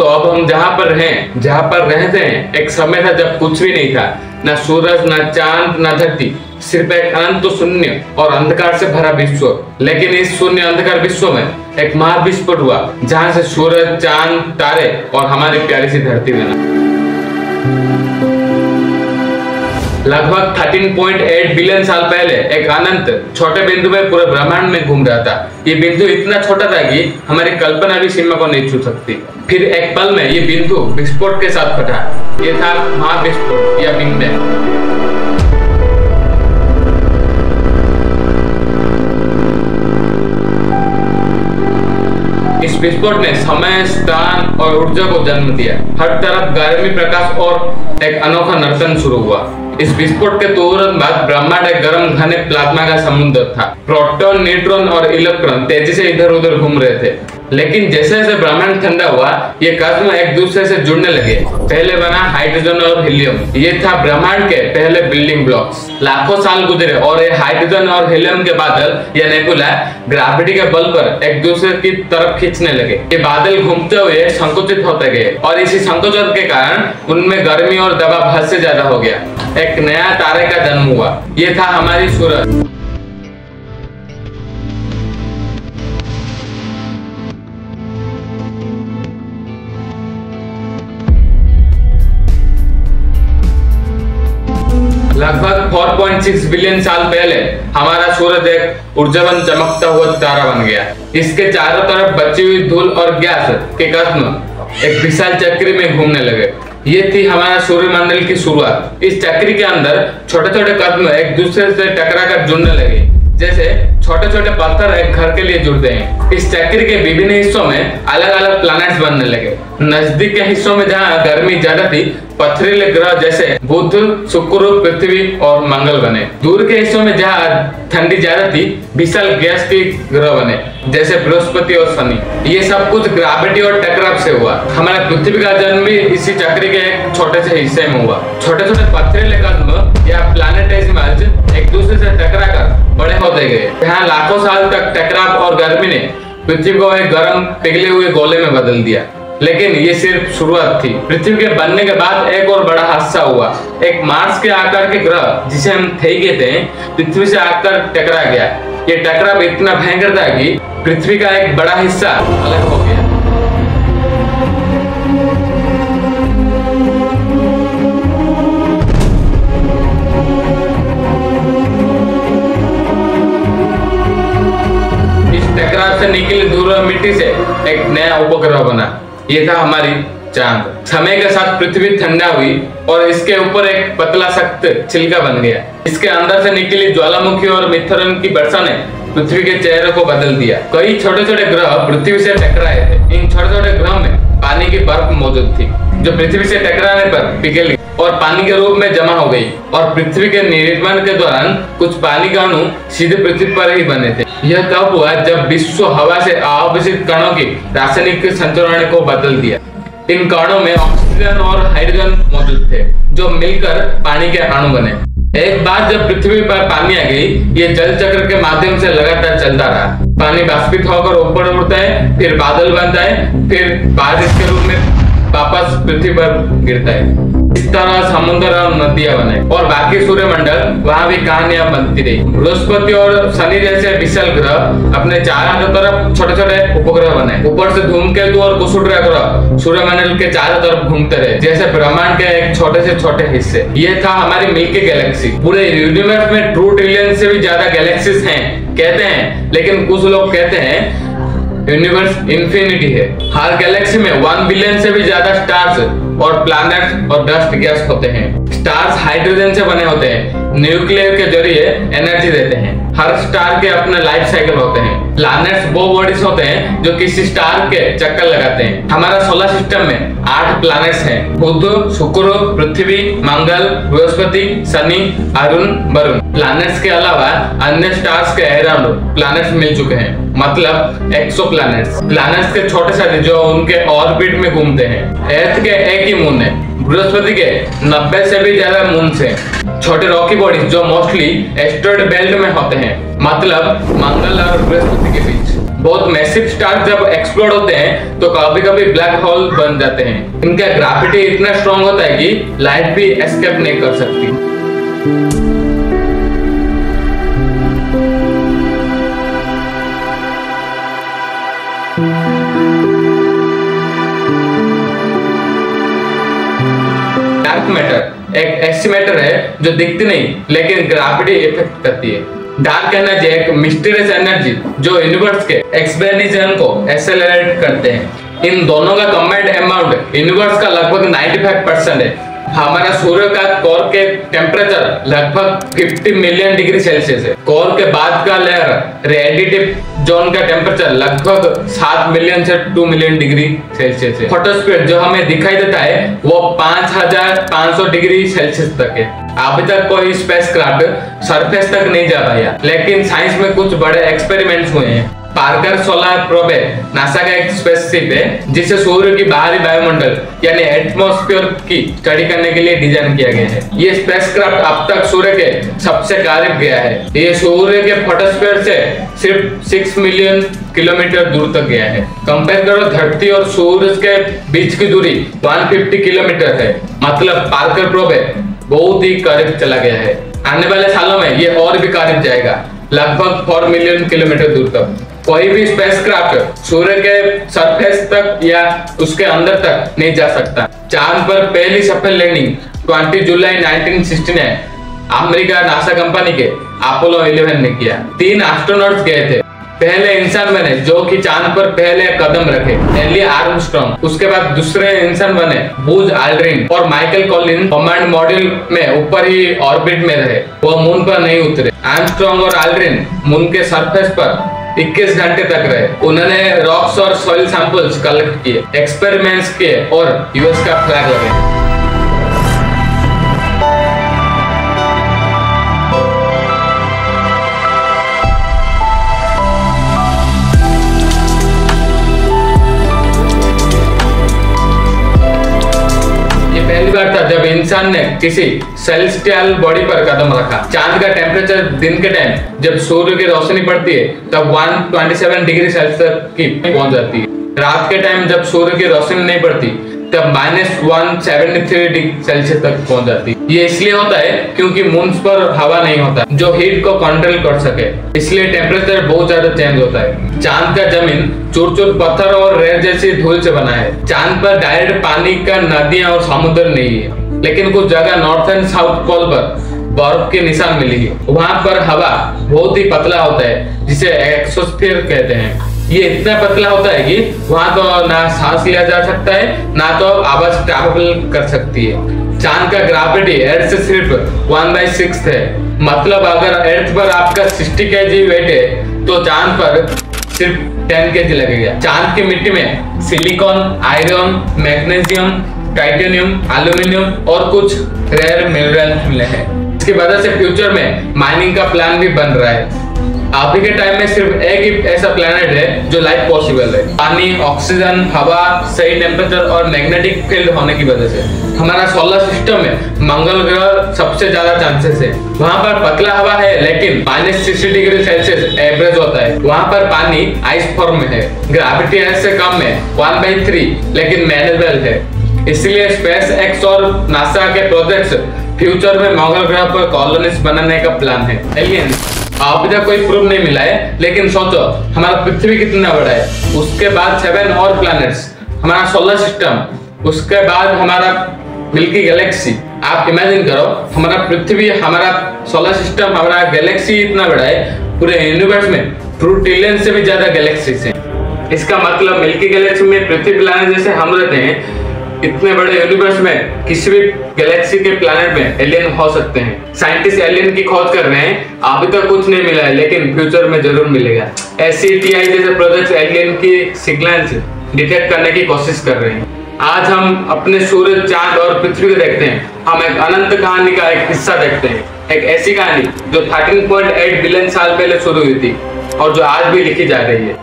अब हम जहाँ पर रहते हैं, एक समय था जब कुछ भी नहीं था, ना सूरज, ना चांद, ना धरती, सिर्फ एक अनंत शून्य और अंधकार से भरा विश्व। लेकिन इस शून्य अंधकार विश्व में एक महाविस्फोट हुआ, जहाँ से सूरज, चांद, तारे और हमारी प्यारी सी धरती बना। लगभग 13.8 बिलियन साल पहले एक अनंत छोटे बिंदु में पूरे ब्रह्मांड में घूम रहा था। ये बिंदु इतना छोटा था कि हमारी कल्पना भी सीमा को नहीं छू सकती। फिर एक पल में ये बिंदु विस्फोट के साथ फटा। ये था महाविस्फोट या बिग बैंग। इस विस्फोट ने समय, स्थान और ऊर्जा को जन्म दिया। हर तरफ गर्मी, प्रकाश और एक अनोखा नर्तन शुरू हुआ। इस विस्फोट के तुरंत बाद ब्रह्मांड एक गर्म घने प्लाज्मा का समुद्र था। प्रोटॉन, न्यूट्रॉन और इलेक्ट्रॉन तेजी से इधर उधर घूम रहे थे। लेकिन जैसे जैसे ब्रह्मांड ठंडा हुआ, ये कॉस्मो एक दूसरे से जुड़ने लगे। पहले बना हाइड्रोजन और हीलियम। ये था ब्रह्मांड के पहले बिल्डिंग ब्लॉक्स। लाखों साल गुजरे और ये हाइड्रोजन और हीलियम के बादल या नेबुला ग्रेविटी के बल पर एक दूसरे की तरफ खींचने लगे। ये बादल घूमते हुए संकुचित होते गए और इसी संकोचन के कारण उनमें गर्मी और दबाव हद से ज्यादा हो गया। एक नया तारे का जन्म हुआ। ये था हमारी सूरज। लगभग 4.6 बिलियन साल पहले हमारा सूरज एक ऊर्जावान चमकता हुआ तारा बन गया। इसके चारों तरफ बची हुई धूल और गैस के कस्म एक विशाल चक्री में घूमने लगे। ये थी हमारा सूर्यमंडल की शुरुआत। इस चक्री के अंदर छोटे छोटे कस्म एक दूसरे से टकरा कर जुड़ने लगे, जैसे छोटे छोटे पत्थर एक घर के लिए जुड़ते हैं। इस चक्र के विभिन्न हिस्सों में अलग अलग प्लैनेट्स बनने लगे। नजदीक के हिस्सों में जहाँ गर्मी ज्यादा थी, पथरीले ग्रह जैसे बुध, शुक्र, पृथ्वी और मंगल बने। दूर के हिस्सों में जहाँ ठंडी ज्यादा थी, विशाल गैस के ग्रह बने, जैसे बृहस्पति और शनि। ये सब कुछ ग्रेविटी और टकराव से हुआ। हमारा पृथ्वी का जन्म भी इसी चक्र के एक छोटे से हिस्से में हुआ। छोटे छोटे पथरीले कदम या प्लैनेटेसिमल्स एक दूसरे से टकरा कर बड़े होते गए। यहाँ लाखों साल तक टकराव और गर्मी ने पृथ्वी को एक गर्म पिघले हुए गोले में बदल दिया। लेकिन ये सिर्फ शुरुआत थी। पृथ्वी के बनने के बाद एक और बड़ा हादसा हुआ। एक मार्स के आकार के ग्रह, जिसे हम थई कहते हैं, पृथ्वी से आकर टकरा गया। ये टकराव इतना भयंकर था कि पृथ्वी का एक बड़ा हिस्सा अलग हो गया। इस टकराव से निकली धूल और मिट्टी से एक नया उपग्रह बना। ये था हमारी चांद। समय के साथ पृथ्वी ठंडा हुई और इसके ऊपर एक पतला सख्त छिलका बन गया। इसके अंदर से निकली ज्वालामुखी और मिथुन की वर्षा ने पृथ्वी के चेहरे को बदल दिया। कई छोटे छोटे ग्रह पृथ्वी से टकराए थे। इन छोटे छोटे ग्रहों में पानी की बर्फ मौजूद थी, जो पृथ्वी से टकराने पर पिघल गई और पानी के रूप में जमा हो गई। और पृथ्वी के निर्माण के दौरान कुछ पानी का अणु सीधे पृथ्वी पर ही बने थे। यह तब हुआ जब विश्व हवा से आवेशित कणों की रासायनिक संचरण को बदल दिया। इन कणों में ऑक्सीजन और हाइड्रोजन मौजूद थे, जो मिलकर पानी के अणु बने। एक बार जब पृथ्वी पर पानी आ गई, ये जल चक्र के माध्यम से लगातार चलता रहा। पानी बाष्पित होकर ऊपर उड़ता है, फिर बादल बनता है, फिर बारिश के रूप में वापस पृथ्वी पर गिरता है। इस तरह समुद्र और नदियां बने और बाकी सूर्यमंडल वहां भी कहानियां बनती रही। बृहस्पति और शनि जैसे विशाल ग्रह अपने चारों तरफ छोटे छोटे उपग्रह बने। ऊपर से धूमकेतु और कुशुंडरा ग्रह सूर्यमंडल के चारों तरफ घूमते रहे, जैसे ब्रह्मांड के एक छोटे से छोटे हिस्से। ये था हमारी मिल्की गैलेक्सी। पूरे यूनिवर्स में 2 ट्रिलियन से भी ज्यादा गैलेक्सीज हैं कहते हैं, लेकिन कुछ लोग कहते हैं यूनिवर्स इन्फिनिटी है। हर गैलेक्सी में 1 बिलियन से भी ज्यादा स्टार्स और प्लैनेट्स और डस्ट गैस होते हैं। स्टार्स हाइड्रोजन से बने होते हैं, न्यूक्लियर के जरिए एनर्जी देते हैं। हर स्टार के अपने लाइफ साइकिल होते हैं। प्लैनेट्स वो बॉडीज होते हैं जो किसी स्टार के चक्कर लगाते हैं। हमारा सोलर सिस्टम में 8 प्लैनेट्स हैं: बुध, शुक्र, पृथ्वी, मंगल, बृहस्पति, शनि, अरुण, वरुण। प्लैनेट्स के अलावा अन्य स्टार्स के अराउंड प्लैनेट्स मिल चुके हैं, मतलब एक्सोप्लैनेट्स। प्लैनेट्स के छोटे साथी जो उनके ऑर्बिट में घूमते हैं। अर्थ के एक ही मून है, बृहस्पति के 90 से भी ज्यादा मून्स हैं। छोटे रॉकी बॉडीज जो मोस्टली एस्टेरॉयड बेल्ट में होते हैं, मतलब मंगल और बृहस्पति के बीच। बहुत मैसिव स्टार जब एक्सप्लोड होते हैं तो कभी कभी ब्लैक होल बन जाते हैं। इनका ग्रेविटी इतना स्ट्रॉन्ग होता है कि लाइट भी एस्केप नहीं कर सकती। डार्क मैटर एक ऐसी मैटर है जो दिखती नहीं लेकिन ग्रेविटी इफेक्ट करती है। डार्क एनर्जी एक मिस्टीरियस एनर्जी जो यूनिवर्स के एक्सपेंशन को एक्सेलरेट करते हैं। इन दोनों का कंबाइंड अमाउंट यूनिवर्स का लगभग 95% है। हमारा सूर्य का कोर के टेम्परेचर लगभग 50 मिलियन डिग्री सेल्सियस है। कोर के बाद का लेयर रेडिएटिव जोन का टेम्परेचर लगभग 7 मिलियन से 2 मिलियन डिग्री सेल्सियस है। फोटोस्फीयर जो हमें दिखाई देता है वो 5500 डिग्री सेल्सियस तक है। अभी तक कोई स्पेसक्राफ्ट सरफेस तक नहीं जा पाया, लेकिन साइंस में कुछ बड़े एक्सपेरिमेंट्स हुए हैं। पार्कर सोलर प्रोब नासा का एक स्पेसशिप है जिसे सूर्य की बाहरी वायुमंडल यानी एटमॉस्फेयर की स्टडी करने के लिए डिजाइन किया गया है। ये स्पेसक्राफ्ट अब तक सूर्य के सबसे करीब गया है। ये सूर्य के फोटोस्फीयर से सिर्फ 6 मिलियन किलोमीटर दूर तक गया है। कंपेयर करो धरती और सूर्य के बीच की दूरी 150 किलोमीटर है। मतलब पार्कर प्रोब बहुत ही करीब चला गया है। आने वाले सालों में ये और भी करीब जाएगा, लगभग 4 मिलियन किलोमीटर दूर तक। कोई भी स्पेसक्राफ्ट सूर्य के सरफेस तक या उसके अंदर तक नहीं जा सकता। चांद पर पहली सफल लैंडिंग 20 जुलाई 1969 अमेरिका नासा कंपनी के अपोलो 11 ने किया। 3 एस्ट्रोनॉट्स गए थे। पहले इंसान बने जो कि चांद पर पहले कदम रखे, एली आर्मस्ट्रॉन्ग। उसके बाद दूसरे इंसान बने बूज आल्ड्रिन और माइकल कॉलिंस कमांड मॉड्यूल में ऊपर ही ऑर्बिट में रहे, वो मून पर नहीं उतरे। आर्मस्ट्रॉन्ग और आल्ड्रिन मून के सरफेस पर 21 घंटे तक रहे। उन्होंने रॉक्स और सॉइल सैंपल्स कलेक्ट किए, एक्सपेरिमेंट्स किए और यूएस का फ्लैग लगाया। पहली बार था जब इंसान ने किसी सेलेस्टियल बॉडी पर कदम रखा। चांद का टेम्परेचर दिन के टाइम जब सूर्य की रोशनी पड़ती है तब 127 डिग्री सेल्सियस की पहुंच जाती है। रात के टाइम जब सूर्य की रोशनी नहीं पड़ती तब -173 डिग्री सेल्सियस तक पहुंच जाती है। ये इसलिए होता है क्योंकि मून पर हवा नहीं होता जो हीट को कंट्रोल कर सके, इसलिए टेम्परेचर बहुत ज्यादा चेंज होता है। चांद का जमीन चूर-चूर पत्थर और रेत जैसी धूल से बना है। चांद पर डायरेक्ट पानी का नदियां और समुद्र नहीं है, लेकिन कुछ जगह नॉर्थ एंड साउथ पोल पर बर्फ के निशान मिली है। वहां पर हवा बहुत ही पतला होता है जिसे एक्सोस्फीयर कहते हैं। ये इतना पतला होता है कि वहां तो ना सांस लिया जा सकता है ना तो आवाज ट्रैवल कर सकती है। चांद का ग्रेविटी अर्थ से सिर्फ 1/6 है। मतलब अगर अर्थ पर आपका 60 kg वेट है तो चांद पर सिर्फ 10 kg लगेगा। चांद की मिट्टी में silicon, iron, magnesium, titanium, aluminium और कुछ रेयर मिनरल्स मिले हैं। इसकी वजह से फ्यूचर में माइनिंग का प्लान भी बन रहा है। अभी के टाइम में सिर्फ एक ही ऐसा प्लेनेट है जो लाइफ पॉसिबल है। पानी, ऑक्सीजन, हवा, सही टेम्परेचर और मैग्नेटिक फील्ड होने की वजह से। हमारा सोलर सिस्टम में मंगल ग्रह सबसे ज्यादा चांसेस है। वहाँ पर पतला हवा है लेकिन -60 डिग्री सेल्सियस एवरेज होता है। वहाँ पर पानी आइस फॉर्म में है। ग्रेविटी अर्थ से कम है 1/3 लेकिन मैनेजेबल है। इसलिए स्पेस एक्स और नासा के प्रोजेक्ट्स फ्यूचर में मंगल ग्रह पर कॉलोनीज बनाने का प्लान है। एलियंस अभी तक कोई प्रूफ नहीं मिला है, लेकिन सोचो हमारा पृथ्वी कितना बड़ा है, उसके बाद 7 और प्लैनेट्स, हमारा सोलर सिस्टम, उसके बाद हमारा मिल्की गैलेक्सी। आप इमेजिन करो हमारा पृथ्वी, हमारा सोलर सिस्टम, हमारा गैलेक्सी इतना बड़ा है, पूरे यूनिवर्स में ट्रिलियन से भी ज्यादा गैलेक्सीज हैं। इसका मतलब मिल्की गैलेक्सी में पृथ्वी प्लैनेट जैसे हम रहते हैं, इतने बड़े यूनिवर्स में किसी भी गैलेक्सी के प्लैनेट में एलियन हो सकते हैं। साइंटिस्ट एलियन की खोज कर रहे हैं। अभी तक कुछ नहीं मिला है लेकिन फ्यूचर में जरूर मिलेगा। SETI जैसे प्रोजेक्ट एलियन की सिग्नल्स डिटेक्ट करने की कोशिश कर रहे हैं। आज हम अपने सूरज, चांद और पृथ्वी को देखते हैं। हम एक अनंत कहानी का एक हिस्सा देखते हैं, एक ऐसी कहानी जो 13.8 बिलियन साल पहले शुरू हुई थी और जो आज भी लिखी जा रही है।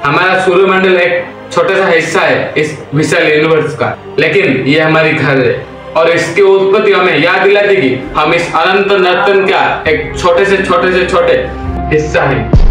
हमारा सूर्यमंडल एक छोटा सा हिस्सा है इस विशाल यूनिवर्स का, लेकिन ये हमारी घर है और इसकी उत्पत्ति हमें याद दिलाती कि हम इस अनंत नर्तन का एक छोटे से छोटे हिस्सा है।